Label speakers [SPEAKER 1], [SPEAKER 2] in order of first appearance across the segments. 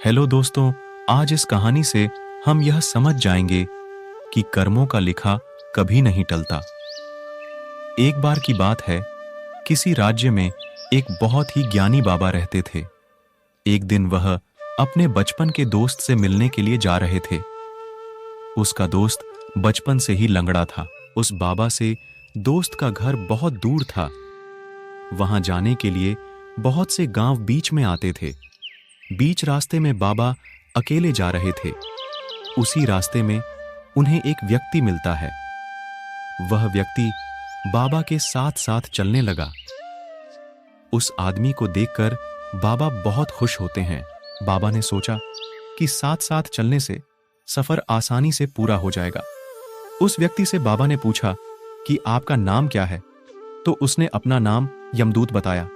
[SPEAKER 1] Hello दोस्तों, आज इस कहानी से हम यह समझ जाएंगे कि कर्मों का लिखा कभी नहीं टलता। एक बार की बात है, किसी राज्य में एक बहुत ही ज्ञानी बाबा रहते थे। एक दिन वह अपने बचपन के दोस्त से मिलने के लिए जा रहे थे। उसका दोस्त बचपन से ही लंगड़ा था। उस बाबा से दोस्त का घर बहुत दूर था। वहां जाने के लिए बहुत से गांव बीच में आते थे। बीच रास्ते में बाबा अकेले जा रहे थे। उसी रास्ते में उन्हें एक व्यक्ति मिलता है। वह व्यक्ति बाबा के साथ साथ चलने लगा। उस आदमी को देखकर बाबा बहुत खुश होते हैं। बाबा ने सोचा कि साथ साथ चलने से सफर आसानी से पूरा हो जाएगा। उस व्यक्ति से बाबा ने पूछा कि आपका नाम क्या है? तो उसने अपना नाम यमदूत बताया।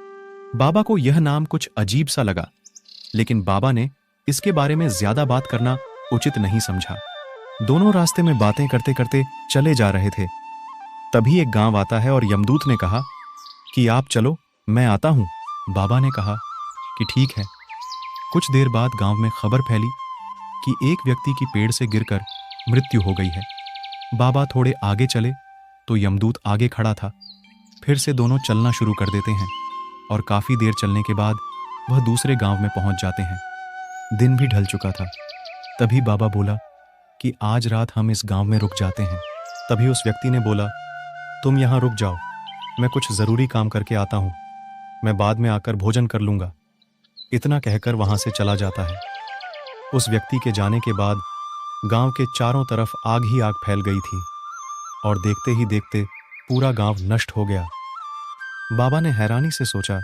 [SPEAKER 1] बाबा को यह नाम कुछ अजीब सा लगा, लेकिन बाबा ने इसके बारे में ज्यादा बात करना उचित नहीं समझा। दोनों रास्ते में बातें करते करते चले जा रहे थे। तभी एक गांव आता है और यमदूत ने कहा कि आप चलो, मैं आता हूं। बाबा ने कहा कि ठीक है। कुछ देर बाद गांव में खबर फैली कि एक व्यक्ति की पेड़ से गिरकर मृत्यु हो गई है। बाबा थोड़े आगे चले तो यमदूत आगे खड़ा था। फिर से दोनों चलना शुरू कर देते हैं और काफी देर चलने के बाद वह दूसरे गांव में पहुंच जाते हैं। दिन भी ढल चुका था। तभी बाबा बोला कि आज रात हम इस गांव में रुक जाते हैं। तभी उस व्यक्ति ने बोला, तुम यहां रुक जाओ, मैं कुछ जरूरी काम करके आता हूं। मैं बाद में आकर भोजन कर लूंगा। इतना कहकर वहां से चला जाता है। उस व्यक्ति के जाने के बाद गांव के चारों तरफ आग ही आग फैल गई थी और देखते ही देखते पूरा गांव नष्ट हो गया। बाबा ने हैरानी से सोचा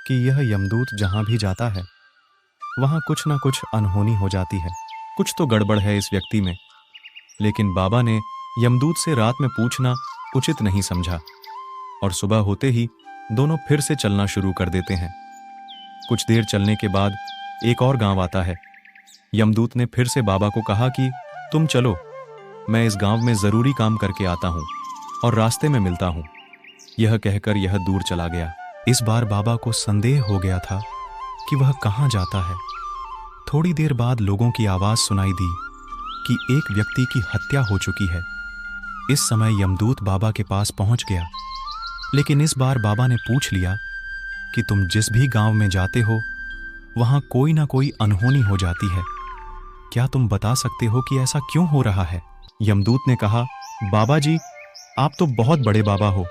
[SPEAKER 1] कि यह यमदूत जहां भी जाता है वहां कुछ ना कुछ अनहोनी हो जाती है। कुछ तो गड़बड़ है इस व्यक्ति में। लेकिन बाबा ने यमदूत से रात में पूछना उचित नहीं समझा और सुबह होते ही दोनों फिर से चलना शुरू कर देते हैं। कुछ देर चलने के बाद एक और गांव आता है। यमदूत ने फिर से बाबा को कहा कि तुम चलो, मैं इस गांव में जरूरी काम करके आता हूं और रास्ते में मिलता हूं। यह कहकर यह दूर चला गया। इस बार बाबा को संदेह हो गया था कि वह कहां जाता है। थोड़ी देर बाद लोगों की आवाज सुनाई दी कि एक व्यक्ति की हत्या हो चुकी है। इस समय यमदूत बाबा के पास पहुंच गया, लेकिन इस बार बाबा ने पूछ लिया कि तुम जिस भी गांव में जाते हो वहां कोई ना कोई अनहोनी हो जाती है। क्या तुम बता सकते हो कि ऐसा क्यों हो रहा है? यमदूत ने कहा, बाबा जी, आप तो बहुत बड़े बाबा हो,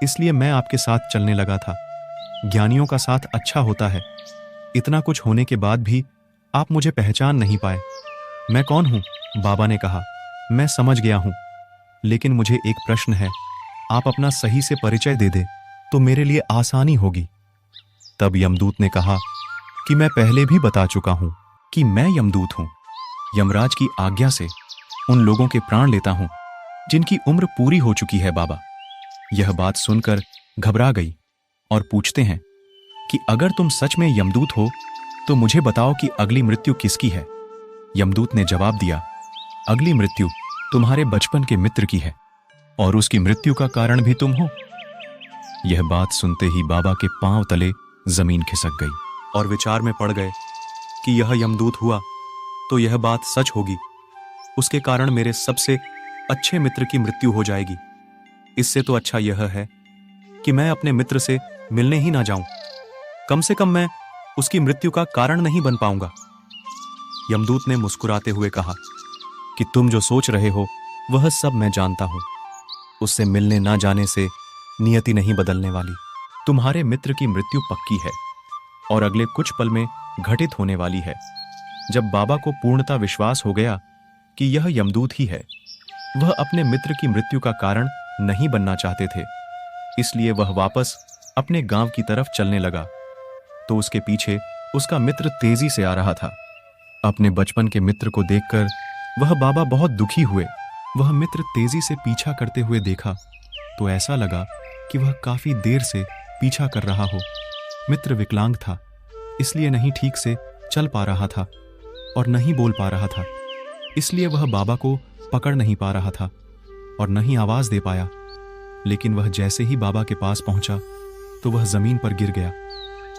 [SPEAKER 1] इसलिए मैं आपके साथ चलने लगा था। ज्ञानियों का साथ अच्छा होता है। इतना कुछ होने के बाद भी आप मुझे पहचान नहीं पाए। मैं कौन हूं? बाबा ने कहा, मैं समझ गया हूं, लेकिन मुझे एक प्रश्न है। आप अपना सही से परिचय दे दे तो मेरे लिए आसानी होगी। तब यमदूत ने कहा कि मैं पहले भी बता चुका हूं कि मैं यमदूत हूं। यमराज की आज्ञा से उन लोगों के प्राण लेता हूं जिनकी उम्र पूरी हो चुकी है। बाबा यह बात सुनकर घबरा गई और पूछते हैं कि अगर तुम सच में यमदूत हो तो मुझे बताओ कि अगली मृत्यु किसकी है? यमदूत ने जवाब दिया, अगली मृत्यु तुम्हारे बचपन के मित्र की है और उसकी मृत्यु का कारण भी तुम हो। यह बात सुनते ही बाबा के पांव तले जमीन खिसक गई और विचार में पड़ गए कि यह यमदूत हुआ तो यह बात सच होगी। उसके कारण मेरे सबसे अच्छे मित्र की मृत्यु हो जाएगी। इससे तो अच्छा यह है कि मैं अपने मित्र से मिलने ही ना जाऊं। कम से कम मैं उसकी मृत्यु का कारण नहीं बन पाऊंगा। यमदूत ने मुस्कुराते हुए कहा कि तुम जो सोच रहे हो वह सब मैं जानता हूं। उससे मिलने ना जाने से नियति नहीं बदलने वाली। तुम्हारे मित्र की मृत्यु पक्की है और अगले कुछ पल में घटित होने वाली है। जब बाबा को पूर्णता विश्वास हो गया कि यह यमदूत ही है, वह अपने मित्र की मृत्यु का कारण नहीं बनना चाहते थे, इसलिए वह वापस अपने गांव की तरफ चलने लगा। तो उसके पीछे उसका मित्र तेजी से आ रहा था। अपने बचपन के मित्र को देखकर वह बाबा बहुत दुखी हुए। वह मित्र तेजी से पीछा करते हुए देखा तो ऐसा लगा कि वह काफी देर से पीछा कर रहा हो। मित्र विकलांग था, इसलिए नहीं ठीक से चल पा रहा था और नहीं बोल पा रहा था, इसलिए वह बाबा को पकड़ नहीं पा रहा था और नहीं आवाज दे पाया। लेकिन वह जैसे ही बाबा के पास पहुंचा तो वह जमीन पर गिर गया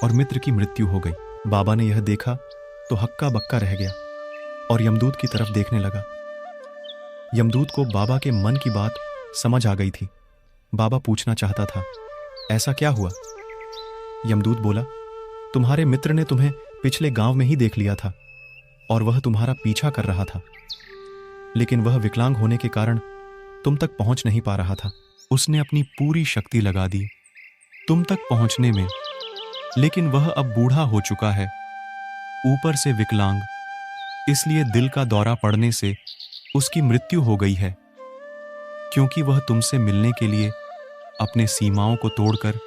[SPEAKER 1] और मित्र की मृत्यु हो गई। बाबा ने यह देखा तो हक्का बक्का रह गया और यमदूत की तरफ देखने लगा। यमदूत को बाबा के मन की बात समझ आ गई थी। बाबा पूछना चाहता था, ऐसा क्या हुआ? यमदूत बोला, तुम्हारे मित्र ने तुम्हें पिछले गांव में ही देख लिया था और वह तुम्हारा पीछा कर रहा था, लेकिन वह विकलांग होने के कारण तुम तक पहुंच नहीं पा रहा था। उसने अपनी पूरी शक्ति लगा दी तुम तक पहुंचने में, लेकिन वह अब बूढ़ा हो चुका है, ऊपर से विकलांग, इसलिए दिल का दौरा पड़ने से उसकी मृत्यु हो गई है, क्योंकि वह तुमसे मिलने के लिए अपने सीमाओं को तोड़कर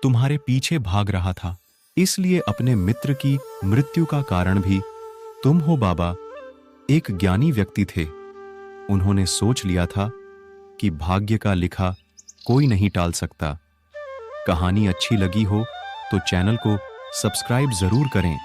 [SPEAKER 1] तुम्हारे पीछे भाग रहा था। इसलिए अपने मित्र की मृत्यु का कारण भी तुम हो बाबा। एक ज्ञानी व्यक्ति थे, उन्होंने सोच लिया था कि भाग्य का लिखा कोई नहीं टाल सकता। कहानी अच्छी लगी हो तो चैनल को सब्सक्राइब जरूर करें।